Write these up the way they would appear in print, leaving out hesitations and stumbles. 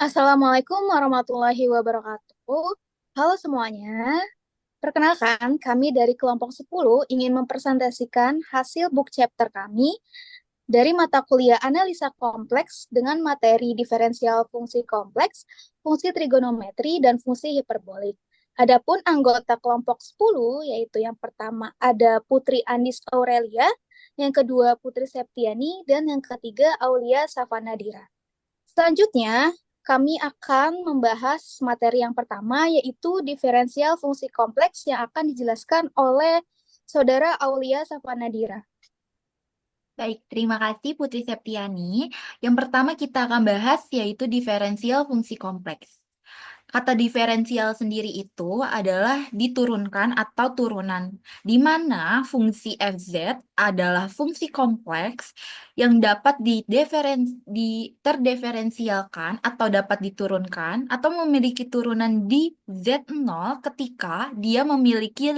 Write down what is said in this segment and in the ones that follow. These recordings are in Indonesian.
Assalamualaikum warahmatullahi wabarakatuh. Halo semuanya. Perkenalkan, kami dari kelompok 10 ingin mempresentasikan hasil book chapter kami dari mata kuliah analisa kompleks dengan materi diferensial fungsi kompleks, fungsi trigonometri, dan fungsi hiperbolik. Adapun anggota kelompok 10, yaitu yang pertama ada Putri Andis Aurelia, yang kedua Putri Septiani, dan yang ketiga Aulia Safanadira. Selanjutnya, kami akan membahas materi yang pertama, yaitu diferensial fungsi kompleks yang akan dijelaskan oleh Saudara Aulia Safanadira. Baik, terima kasih Putri Septiani. Yang pertama kita akan bahas yaitu diferensial fungsi kompleks. Kata diferensial sendiri itu adalah diturunkan atau turunan, di mana fungsi fz adalah fungsi kompleks yang dapat terdiferensialkan atau dapat diturunkan atau memiliki turunan di z0 ketika dia memiliki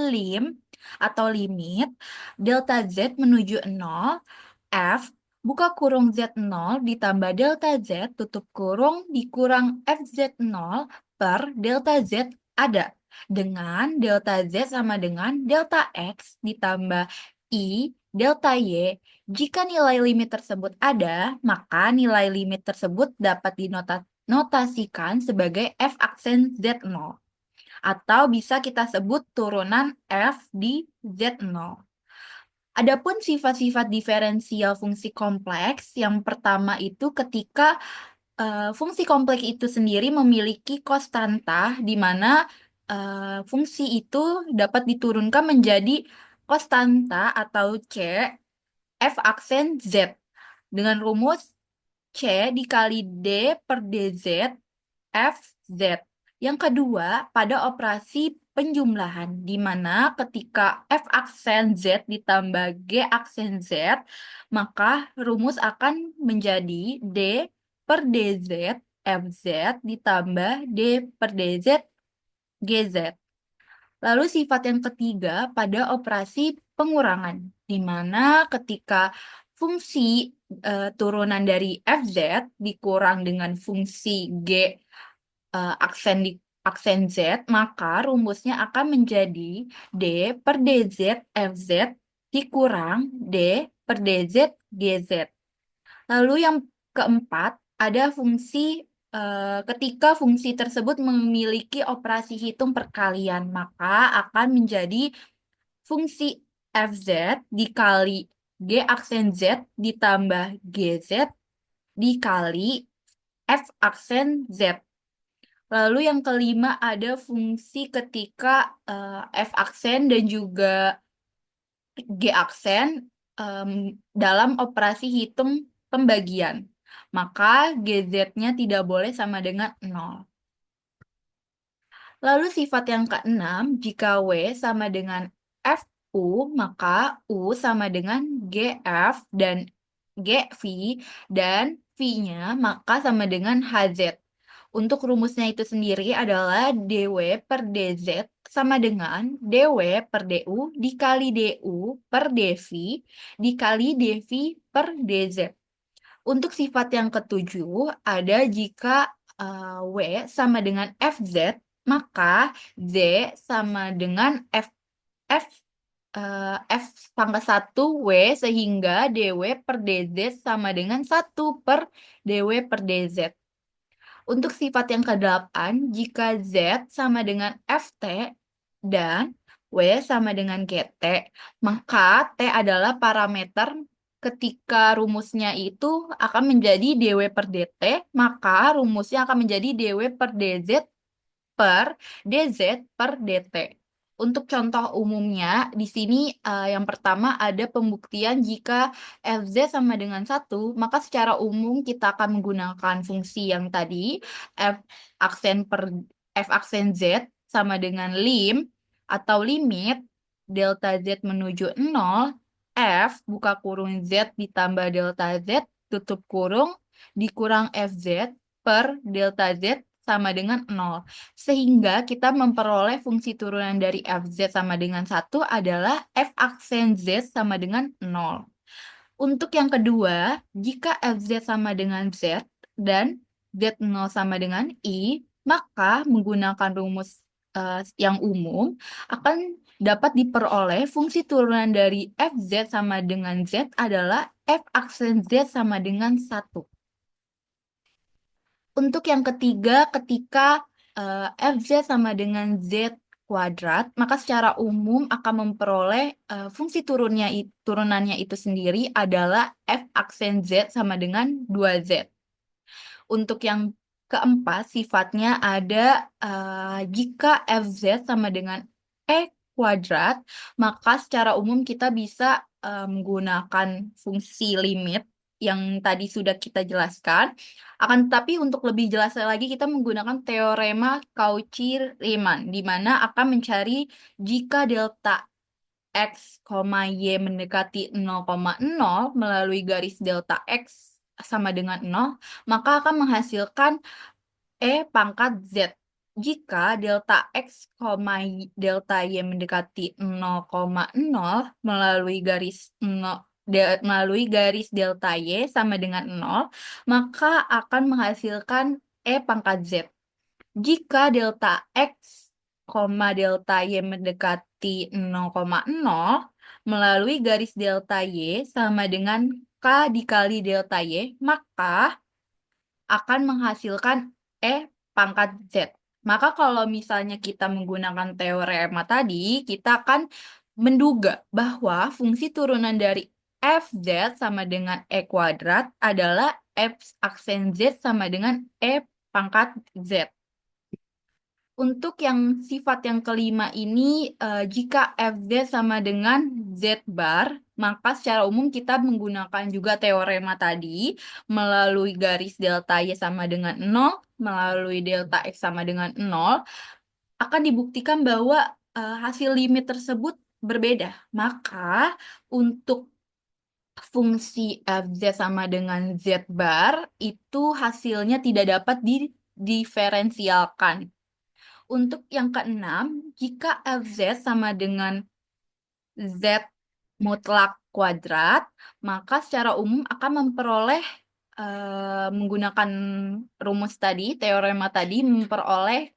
atau limit delta z menuju 0 f buka kurung Z0 ditambah delta Z tutup kurung dikurang FZ0 per delta Z ada. Dengan delta Z sama dengan delta X ditambah I delta Y. Jika nilai limit tersebut ada, maka nilai limit tersebut dapat dinotasikan sebagai F aksen Z0. Atau bisa kita sebut turunan F di Z0. Adapun sifat-sifat diferensial fungsi kompleks, yang pertama itu ketika fungsi kompleks itu sendiri memiliki konstanta, di mana fungsi itu dapat diturunkan menjadi konstanta atau C F aksen Z dengan rumus C dikali D per DZ F Z. Yang kedua, pada operasi penjumlahan, di mana ketika F aksen Z ditambah G aksen Z, maka rumus akan menjadi D per DZ FZ ditambah D per DZ GZ. Lalu sifat yang ketiga pada operasi pengurangan, di mana ketika fungsi turunan dari FZ dikurang dengan fungsi G aksen Z, maka rumusnya akan menjadi D per DZ FZ dikurang D per DZ GZ. Lalu yang keempat, ada fungsi ketika fungsi tersebut memiliki operasi hitung perkalian, maka akan menjadi fungsi FZ dikali G aksen Z ditambah GZ dikali F aksen Z. Lalu yang kelima ada fungsi ketika F aksen dan juga G aksen dalam operasi hitung pembagian. Maka GZ-nya tidak boleh sama dengan 0. Lalu sifat yang keenam, jika W sama dengan FU, maka U sama dengan GF dan GV, dan V-nya maka sama dengan HZ. Untuk rumusnya itu sendiri adalah dW per dZ sama dengan dW per du dikali du per dV dikali dV per dZ. Untuk sifat yang ketujuh, ada jika W sama dengan FZ, maka Z sama dengan F F pangkat 1 W sehingga dW per dZ sama dengan 1 per dW per dZ. Untuk sifat yang ke-8, jika Z sama dengan FT dan W sama dengan GT, maka T adalah parameter ketika rumusnya itu akan menjadi dW per dt, maka rumusnya akan menjadi dW per dz per dz per dt. Untuk contoh umumnya, di sini yang pertama ada pembuktian jika Fz sama dengan 1, maka secara umum kita akan menggunakan fungsi yang tadi, F aksen per F aksen Z sama dengan lim atau limit delta Z menuju 0, F buka kurung Z ditambah delta Z tutup kurung dikurang FZ per delta Z sama dengan 0. Sehingga kita memperoleh fungsi turunan dari FZ sama dengan 1 adalah F aksen Z sama dengan 0. Untuk yang kedua, jika FZ sama dengan Z dan Z0 sama dengan I, maka menggunakan rumus yang umum akan dapat diperoleh fungsi turunan dari Fz sama dengan Z adalah F aksen Z sama dengan 1. Untuk yang ketiga, ketika Fz sama dengan Z kuadrat, maka secara umum akan memperoleh fungsi turunannya itu sendiri adalah F aksen Z sama dengan 2Z. Untuk yang keempat, sifatnya ada jika Fz sama dengan E kuadrat, maka secara umum kita bisa menggunakan fungsi limit yang tadi sudah kita jelaskan. Akan tetapi untuk lebih jelas lagi kita menggunakan teorema Cauchy-Riemann, di mana akan mencari jika delta X, Y mendekati 0,0 melalui garis delta X sama dengan 0, maka akan menghasilkan E pangkat Z. Jika delta X, delta Y mendekati 0,0 melalui garis delta Y sama dengan 0, maka akan menghasilkan E pangkat Z. Jika delta X, delta Y mendekati 0,0 melalui garis delta Y sama dengan K dikali delta Y, maka akan menghasilkan E pangkat Z. Maka kalau misalnya kita menggunakan teorema tadi, kita akan menduga bahwa fungsi turunan dari Fz sama dengan E kuadrat adalah F aksen Z sama dengan E pangkat Z. Untuk yang sifat yang kelima ini, jika Fz sama dengan Z bar, maka secara umum kita menggunakan juga teorema tadi, melalui garis delta Y sama dengan 0, melalui delta X sama dengan 0, akan dibuktikan bahwa hasil limit tersebut berbeda. Maka untuk fungsi Fz sama dengan Z bar, itu hasilnya tidak dapat didiferensialkan. Untuk yang keenam, jika Fz sama dengan Z mutlak kuadrat, maka secara umum akan memperoleh menggunakan rumus tadi, teorema tadi, memperoleh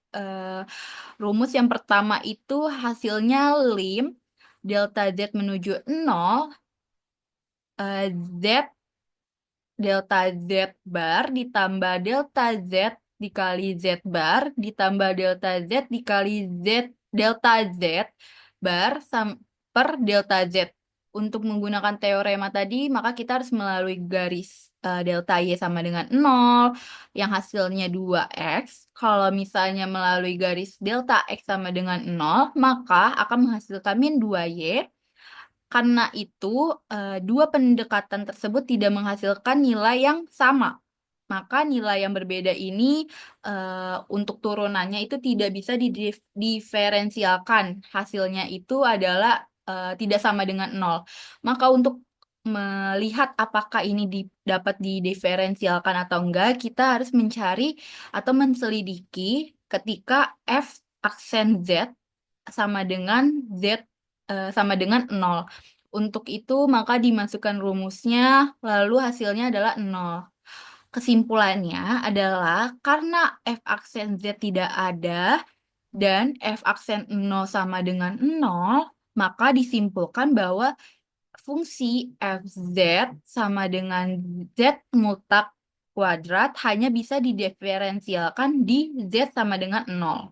rumus yang pertama itu hasilnya lim delta Z menuju 0, Z delta Z bar ditambah delta Z dikali Z bar ditambah delta Z dikali delta Z bar per delta Z. Untuk menggunakan teorema tadi, maka kita harus melalui garis delta Y sama dengan 0, yang hasilnya 2X. Kalau misalnya melalui garis delta X sama dengan 0, maka akan menghasilkan min 2Y. Karena itu, dua pendekatan tersebut tidak menghasilkan nilai yang sama. Maka nilai yang berbeda ini untuk turunannya itu tidak bisa didiferensialkan. Hasilnya itu adalah tidak sama dengan 0. Maka untuk melihat apakah ini dapat didiferensialkan atau enggak, kita harus mencari atau menselidiki ketika F aksen Z sama dengan Z sama dengan 0. Untuk itu, maka dimasukkan rumusnya, lalu hasilnya adalah 0. Kesimpulannya adalah karena F aksen Z tidak ada dan F aksen 0 sama dengan 0, maka disimpulkan bahwa fungsi Fz sama dengan Z mutlak kuadrat hanya bisa didiferensialkan di Z sama dengan 0.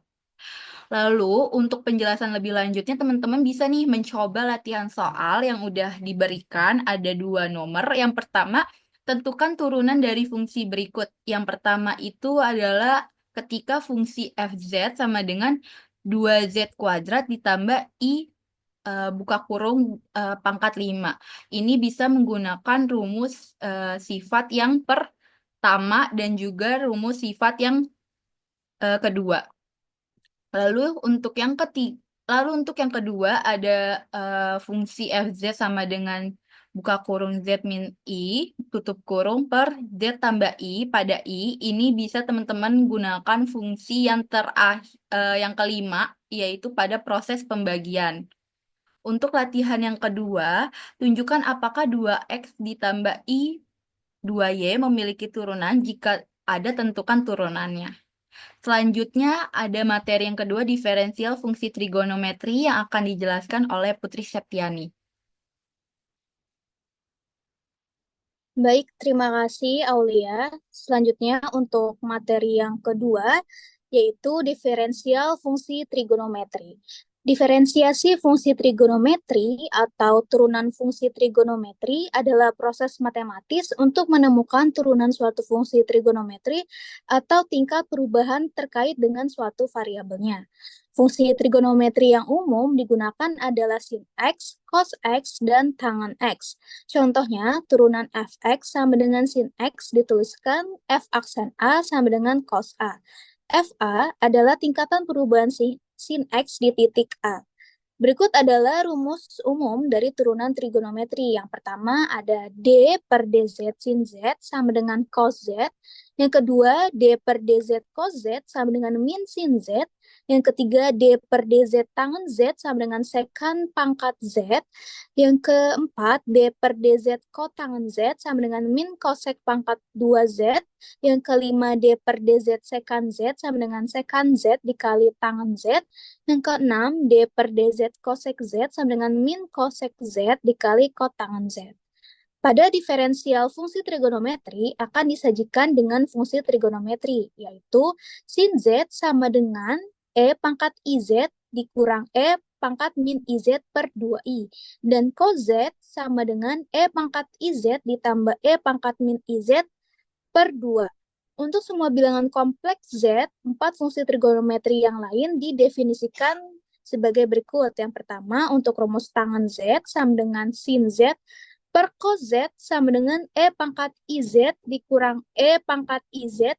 Lalu, untuk penjelasan lebih lanjutnya, teman-teman bisa nih mencoba latihan soal yang udah diberikan. Ada 2 nomor. Yang pertama, tentukan turunan dari fungsi berikut. Yang pertama itu adalah ketika fungsi Fz sama dengan 2Z kuadrat ditambah I buka kurung pangkat 5. Ini bisa menggunakan rumus sifat yang pertama dan juga rumus sifat yang kedua. Lalu untuk yang kedua ada fungsi Fz sama dengan buka kurung Z min I, tutup kurung per Z tambah I pada I. Ini bisa teman-teman gunakan fungsi yang kelima, yaitu pada proses pembagian. Untuk latihan yang kedua, tunjukkan apakah 2X ditambah I 2Y memiliki turunan jika ada tentukan turunannya. Selanjutnya ada materi yang kedua, diferensial fungsi trigonometri yang akan dijelaskan oleh Putri Septiani. Baik, terima kasih Aulia. Selanjutnya untuk materi yang kedua, yaitu diferensial fungsi trigonometri. Diferensiasi fungsi trigonometri atau turunan fungsi trigonometri adalah proses matematis untuk menemukan turunan suatu fungsi trigonometri atau tingkat perubahan terkait dengan suatu variabelnya. Fungsi trigonometri yang umum digunakan adalah sin X, cos X, dan tangen X. Contohnya, turunan fx sama dengan sin X dituliskan f aksen A sama dengan cos A. Fa adalah tingkatan perubahan sin X di titik A. Berikut adalah rumus umum dari turunan trigonometri. Yang pertama ada D per DZ sin Z sama dengan cos Z. Yang kedua, D per DZ cos Z sama dengan min sin Z. Yang ketiga, D per DZ tangen Z sama dengan sekan pangkat Z. Yang keempat, D per DZ kotangen Z sama dengan min kosek pangkat 2Z. Yang kelima, D per DZ sekan Z sama dengan sekan Z dikali tangen Z. Yang keenam, D per DZ kosek Z sama dengan min kosek Z dikali kotangen Z. Pada diferensial fungsi trigonometri akan disajikan dengan fungsi trigonometri, yaitu sin Z sama dengan E pangkat IZ dikurang E pangkat min IZ per 2I. Dan cos Z sama dengan E pangkat IZ ditambah E pangkat min IZ per 2. Untuk semua bilangan kompleks Z, 4 fungsi trigonometri yang lain didefinisikan sebagai berikut. Yang pertama, untuk rumus tangen Z sama dengan sin Z per cos Z sama dengan E pangkat IZ dikurang E pangkat IZ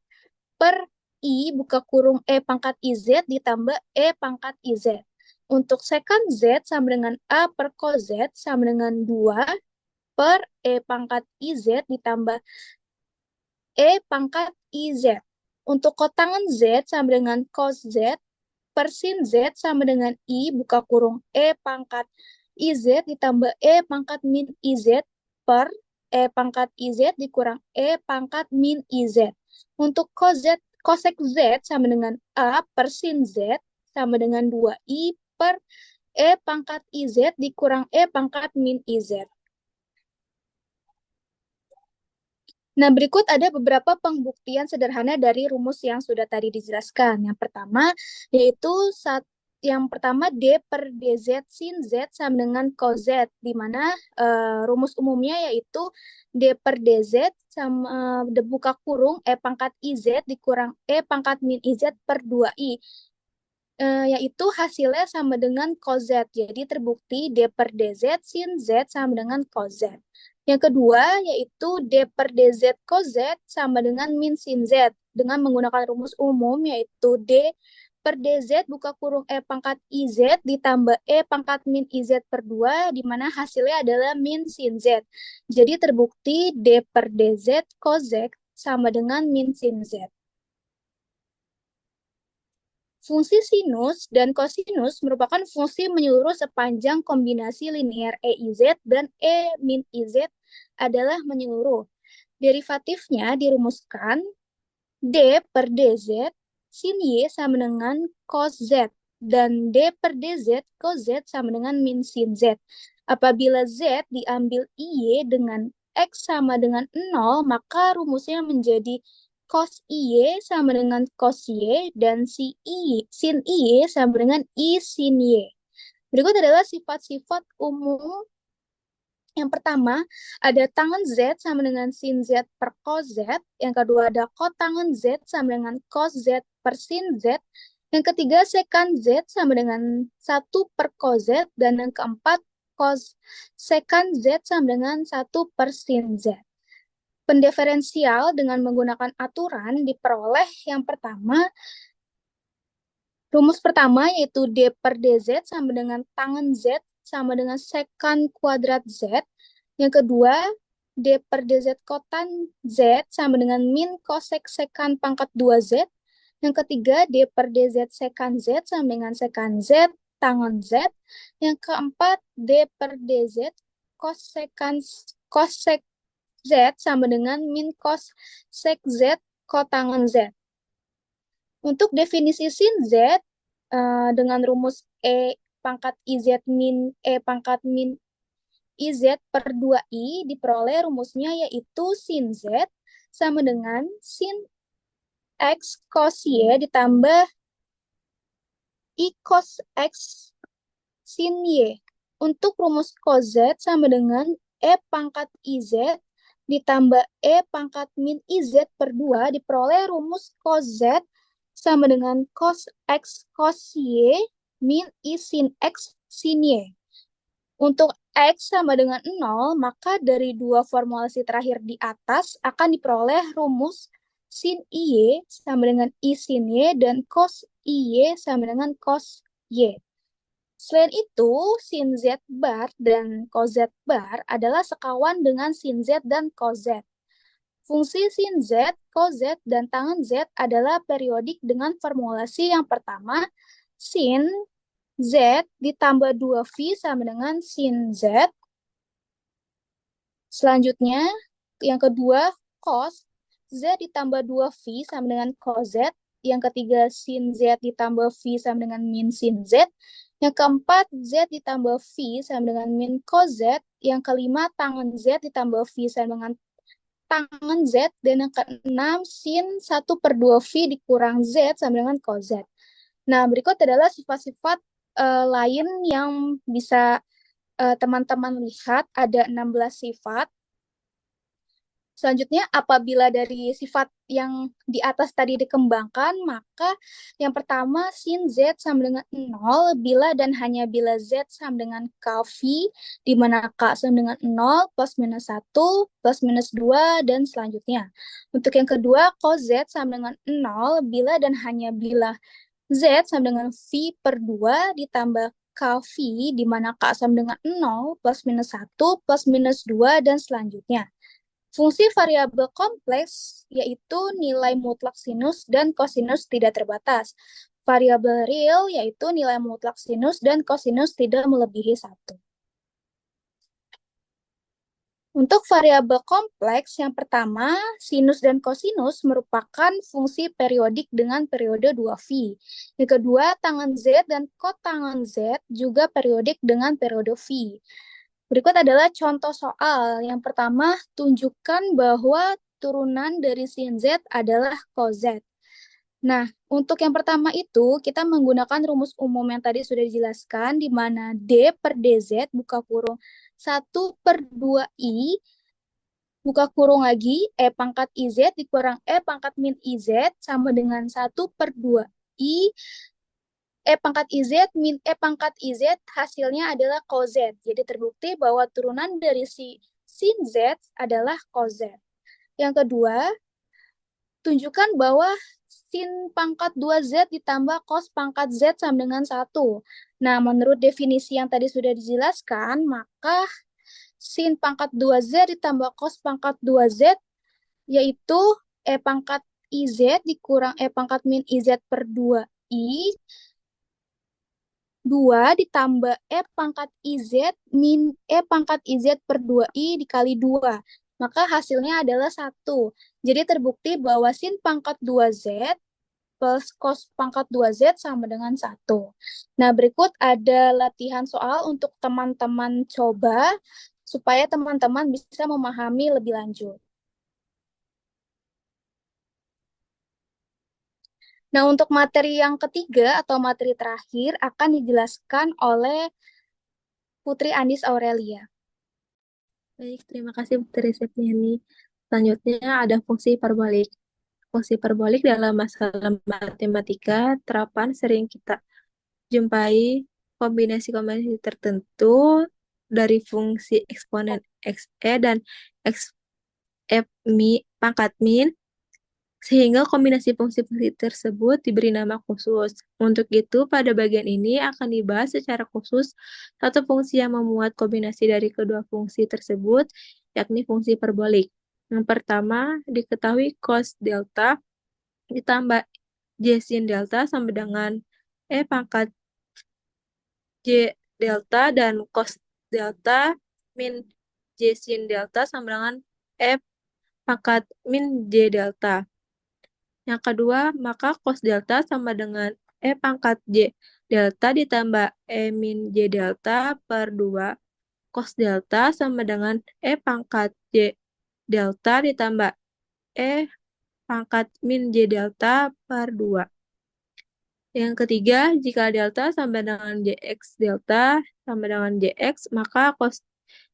per I buka kurung E pangkat IZ ditambah E pangkat IZ. Untuk secant Z sama dengan A per cos Z sama dengan 2 per E pangkat IZ ditambah E pangkat IZ. Untuk kotangen Z sama dengan cos Z per sin Z sama dengan I buka kurung E pangkat IZ ditambah E pangkat min IZ per E pangkat IZ dikurang E pangkat min IZ. Untuk cos Z, cosec Z sama dengan A per sin Z sama dengan 2I per E pangkat IZ dikurang E pangkat min IZ. Nah, berikut ada beberapa pembuktian sederhana dari rumus yang sudah tadi dijelaskan. Yang pertama, yaitu D per DZ sin Z sama dengan cos Z, di mana rumus umumnya yaitu D per DZ sama buka kurung E pangkat IZ dikurang E pangkat min IZ per 2I. Yaitu hasilnya sama dengan cos Z. Jadi terbukti D per DZ sin Z sama dengan cos Z. Yang kedua, yaitu D per DZ cos Z sama dengan min sin Z. Dengan menggunakan rumus umum, yaitu D per DZ buka kurung E pangkat IZ ditambah E pangkat min IZ per 2, di mana hasilnya adalah min sin Z. Jadi terbukti D per DZ cos Z sama dengan min sin Z. Fungsi sinus dan kosinus merupakan fungsi menyeluruh sepanjang kombinasi linear EIZ dan E min IZ adalah menyeluruh. Derivatifnya dirumuskan D per DZ sin Y sama dengan cos Z dan D per DZ cos Z sama dengan min sin Z. Apabila Z diambil IY dengan X sama dengan 0, maka rumusnya menjadi cos Y sama dengan cos Y dan sin Y sama dengan I sin Y. Berikut adalah sifat-sifat umum. Yang pertama, ada tangen Z sama dengan sin Z per cos Z. Yang kedua, ada kotangen Z sama dengan cos Z per sin Z. Yang ketiga, secant Z sama dengan 1 per cos Z. Dan yang keempat, secant Z sama dengan 1 per sin Z. Pendiferensial dengan menggunakan aturan diperoleh yang pertama, rumus pertama yaitu D per DZ sama dengan tangen Z sama dengan secant kuadrat Z. Yang kedua, D per DZ kotan Z sama dengan min kosek secant pangkat 2Z. Yang ketiga, D per DZ secant Z sama dengan secant Z tangen Z. Yang keempat, D per DZ kosek Z sama dengan min cos sec Z kotangen Z. Untuk definisi sin Z, dengan rumus E pangkat IZ min E pangkat min IZ per 2I diperoleh rumusnya yaitu sin Z sama dengan sin X cos Y ditambah I cos X sin Y. Untuk rumus cos Z sama dengan E pangkat IZ ditambah E pangkat min IZ per 2 diperoleh rumus cos Z sama dengan cos X cos Y min I sin X sin Y. Untuk X sama dengan 0, maka dari dua formulasi terakhir di atas akan diperoleh rumus sin IY sama dengan I sin Y dan cos IY sama dengan cos Y. Selain itu, sin Z bar dan cos Z bar adalah sekawan dengan sin Z dan cos Z. Fungsi sin Z, cos Z, dan tangen Z adalah periodik dengan formulasi yang pertama, sin Z ditambah 2V sama dengan sin Z. Selanjutnya, yang kedua, cos Z ditambah 2V sama dengan cos Z. Yang ketiga, sin Z ditambah V sama dengan min sin Z. Yang keempat, Z ditambah V sama dengan min cos Z. Yang kelima, tangen Z ditambah V sama dengan tangen Z. Dan yang keenam, sin 1 per 2V dikurang Z sama dengan cos Z. Nah, berikut adalah sifat-sifat lain yang bisa teman-teman lihat. Ada 16 sifat. Selanjutnya, apabila dari sifat yang di atas tadi dikembangkan, maka yang pertama sin Z sama dengan 0 bila dan hanya bila Z sama dengan KV, di mana K sama dengan 0, plus minus 1, plus minus 2, dan selanjutnya. Untuk yang kedua, cos Z sama dengan 0 bila dan hanya bila Z sama dengan V per 2 ditambah KV, di mana K sama dengan 0, plus minus 1, plus minus 2, dan selanjutnya. Fungsi variabel kompleks yaitu nilai mutlak sinus dan kosinus tidak terbatas. Variabel real yaitu nilai mutlak sinus dan kosinus tidak melebihi 1. Untuk variabel kompleks, yang pertama, sinus dan kosinus merupakan fungsi periodik dengan periode 2V. Yang kedua, tangen Z dan kotangen Z juga periodik dengan periode V. Berikut adalah contoh soal. Yang pertama, tunjukkan bahwa turunan dari sin Z adalah cos Z. Nah, untuk yang pertama itu, kita menggunakan rumus umum yang tadi sudah dijelaskan, di mana D per DZ, buka kurung, 1 per 2I, buka kurung lagi, E pangkat IZ dikurang E pangkat min IZ, sama dengan 1 per 2I, E pangkat IZ min E pangkat IZ hasilnya adalah cos Z. Jadi terbukti bahwa turunan dari si sin Z adalah cos Z. Yang kedua, tunjukkan bahwa sin pangkat 2Z ditambah cos pangkat Z sama dengan 1. Nah, menurut definisi yang tadi sudah dijelaskan, maka sin pangkat 2Z ditambah cos pangkat 2Z yaitu E pangkat IZ dikurang E pangkat min IZ per 2I 2 ditambah E pangkat IZ min E pangkat IZ per 2I dikali 2. Maka hasilnya adalah 1. Jadi terbukti bahwa sin pangkat 2Z plus cos pangkat 2Z sama dengan 1. Nah, berikut ada latihan soal untuk teman-teman coba supaya teman-teman bisa memahami lebih lanjut. Nah, untuk materi yang ketiga atau materi terakhir akan dijelaskan oleh Putri Andis Aurelia. Baik, terima kasih Putri Septiani. Selanjutnya ada fungsi parbolik. Fungsi parbolik dalam masalah matematika terapan sering kita jumpai kombinasi-kombinasi tertentu dari fungsi eksponen xe dan x f pangkat min, sehingga kombinasi fungsi-fungsi tersebut diberi nama khusus. Untuk itu, pada bagian ini akan dibahas secara khusus satu fungsi yang memuat kombinasi dari kedua fungsi tersebut, yakni fungsi parbolik. Yang pertama, diketahui cos delta ditambah j sin delta sama dengan E pangkat J delta dan cos delta min J sin delta sama dengan F pangkat min J delta. Yang kedua, maka cos delta sama dengan E pangkat J delta ditambah E min J delta per 2. Cos delta sama dengan E pangkat J delta ditambah E pangkat min J delta per 2. Yang ketiga, jika delta sama dengan Jx delta sama dengan Jx, maka cos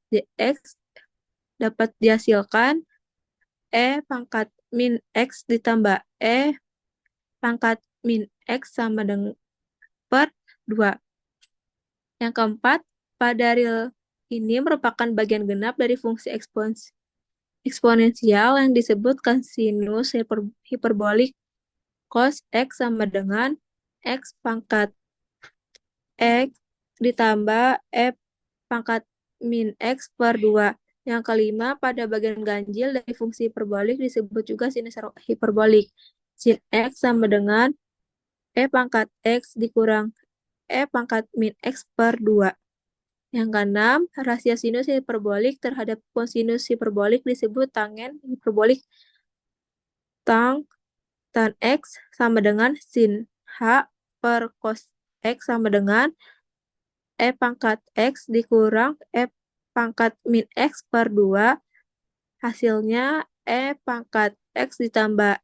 Jx dapat dihasilkan E pangkat min X ditambah E pangkat min X sama dengan per 2. Yang keempat, pada real ini merupakan bagian genap dari fungsi eksponensial yang disebutkan sinus hiperbolik cos X sama dengan X pangkat X ditambah E pangkat min X per 2. Yang kelima, pada bagian ganjil dari fungsi hiperbolik disebut juga sinus hiperbolik. Sin X sama dengan E pangkat X dikurang E pangkat min X per 2. Yang keenam, rasio sinus hiperbolik terhadap kosinus hiperbolik disebut tangen hiperbolik. Tan X sama dengan sin H per cos X sama dengan E pangkat X dikurang E pangkat min X per 2. Hasilnya E pangkat X ditambah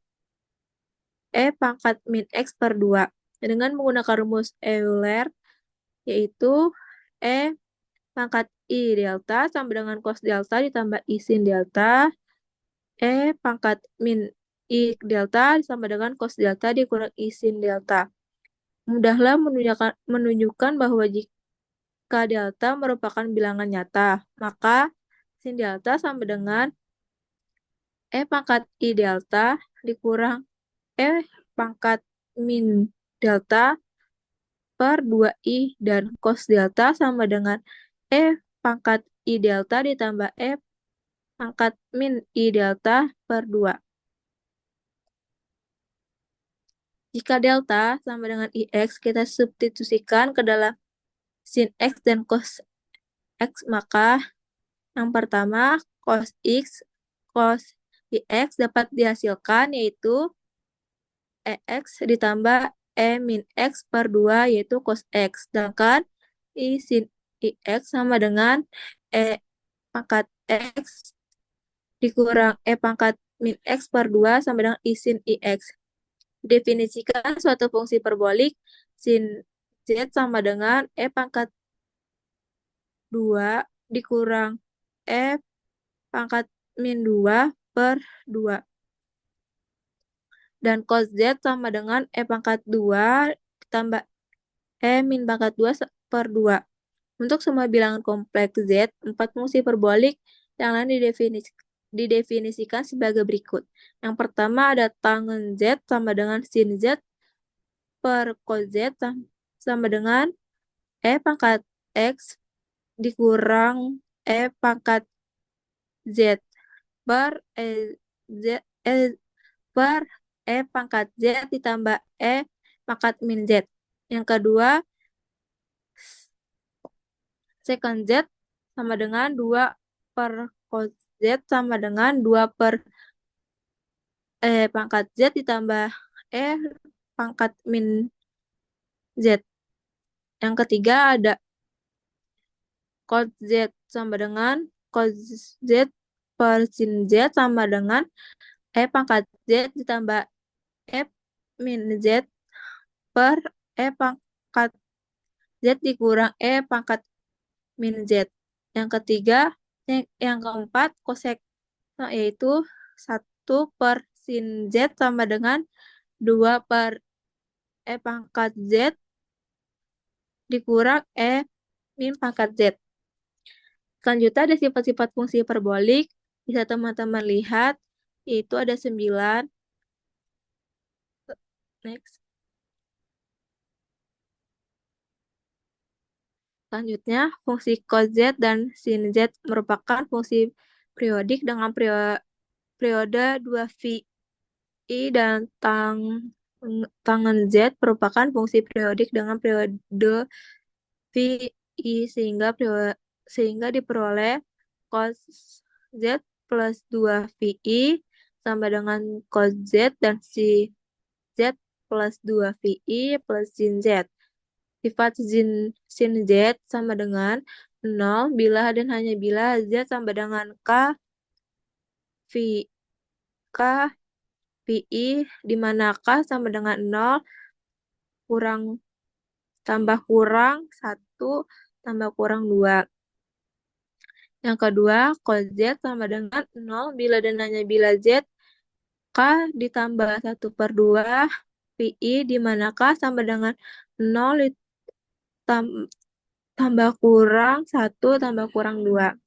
E pangkat min X per 2. Dengan menggunakan rumus Euler, yaitu E pangkat I delta sama dengan cos delta ditambah I sin delta. E pangkat min I delta sama dengan cos delta dikurang I sin delta. Mudahlah menunjukkan bahwa jika delta merupakan bilangan nyata, maka sin delta sama dengan E pangkat I delta dikurang E pangkat min delta per 2I dan cos delta sama dengan E pangkat I delta ditambah E pangkat min I delta per 2. Jika delta sama dengan IX, kita substitusikan ke dalam sin X dan cos X, maka yang pertama cos X, cos IX dapat dihasilkan yaitu EX ditambah E min X per 2 yaitu cos X. Sedangkan I sin IX sama dengan E pangkat X dikurang E pangkat min X per 2 sama dengan I sin IX. Definisikan suatu fungsi perbolik sin Z sama dengan E pangkat 2 dikurang E pangkat min 2 per 2. Dan cos Z sama dengan E pangkat 2 ditambah E min pangkat 2 per 2. Untuk semua bilangan kompleks Z, 4 fungsi perbolik yang lain didefinisikan sebagai berikut. Yang pertama ada tangen Z sama dengan sin Z per cos Z sama dengan E pangkat X dikurang E pangkat Z per per E pangkat Z ditambah E pangkat min Z. Yang kedua, secant Z sama dengan 2 per cos Z sama dengan 2 per E pangkat Z ditambah E pangkat min Z. Yang ketiga ada cos Z sama dengan cos Z per sin Z sama dengan E pangkat Z ditambah E min Z per E pangkat Z dikurang E pangkat min Z. Yang ketiga, yang keempat cosec yaitu 1 per sin Z sama dengan 2 per E pangkat Z dikurang E min pangkat Z. Selanjutnya ada sifat-sifat fungsi hiperbolik. Bisa teman-teman lihat, yaitu ada 9. Next. Selanjutnya, fungsi cos Z dan sin Z merupakan fungsi periodik dengan periode 2VI dan tangen Z merupakan fungsi periodik dengan periode VI sehingga diperoleh cos Z plus 2VI sama dengan cos Z dan Z plus 2VI plus sin Z. Sifat sin Z sama dengan 0 bila dan hanya bila Z sama dengan V, K, VI, di mana K sama dengan 0 kurang tambah kurang 1 tambah kurang 2. Yang kedua, cos Z sama dengan 0 bila dan hanya bila Z, K ditambah 1/2 VI, di mana K sama dengan 0 tambah kurang 1 tambah kurang 2.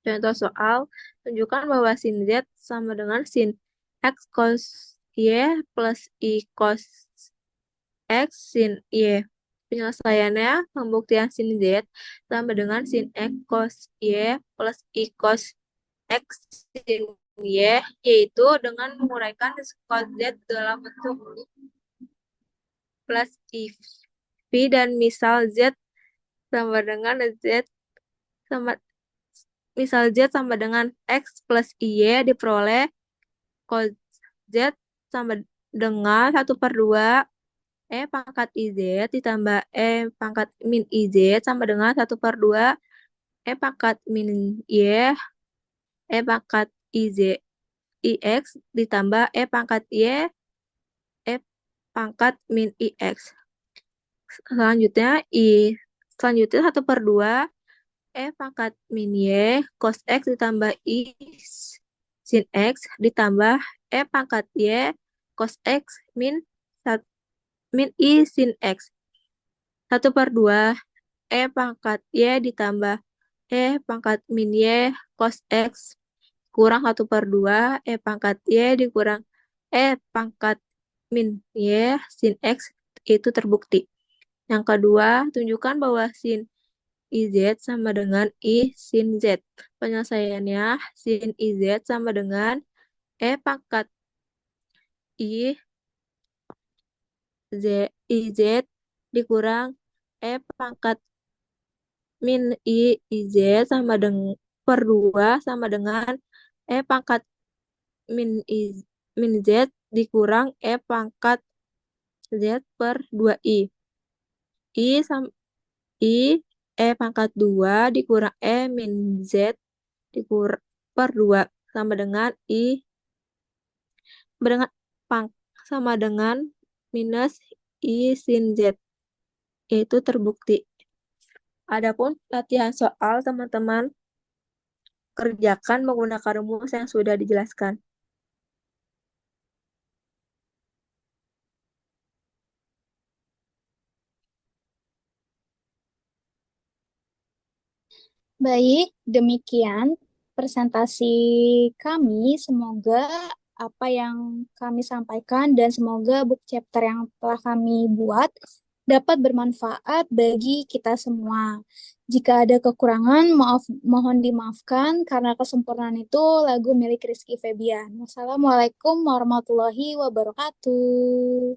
Contoh soal, tunjukkan bahwa sin Z sama dengan sin X cos Y plus I cos X sin Y. Penyelesaiannya, pembuktian sin Z sama dengan sin X cos Y plus I cos X sin Y, yaitu dengan menguraikan cos Z dalam bentuk plus I V dan misal Z sama dengan X plus Y diperoleh cos Z sama dengan 1/2 pangkat IZ ditambah pangkat min IZ sama dengan 1/2 pangkat min Y pangkat IZ IX ditambah pangkat Y pangkat min IX. Selanjutnya 1/2 pangkat min Y cos X ditambah I sin X ditambah pangkat Y cos X min I sin X. 1/2 pangkat Y ditambah pangkat min Y cos X kurang 1/2 pangkat Y dikurang pangkat min Y sin X, itu terbukti. Yang kedua, tunjukkan bahwa sin IZ sama dengan I sin Z. Penyelesaiannya, sin IZ sama dengan pangkat I IZ dikurang pangkat min IZ sama dengan per 2 sama dengan pangkat min Z dikurang pangkat Z per 2I. I pangkat 2 dikurang min Z dikurang per 2 sama dengan sama dengan minus I sin Z, yaitu terbukti. Adapun latihan soal, teman-teman kerjakan menggunakan rumus yang sudah dijelaskan. Baik, demikian presentasi kami. Semoga apa yang kami sampaikan dan semoga book chapter yang telah kami buat dapat bermanfaat bagi kita semua. Jika ada kekurangan, mohon dimaafkan karena kesempurnaan itu lagu milik Rizky Febian. Wassalamualaikum warahmatullahi wabarakatuh.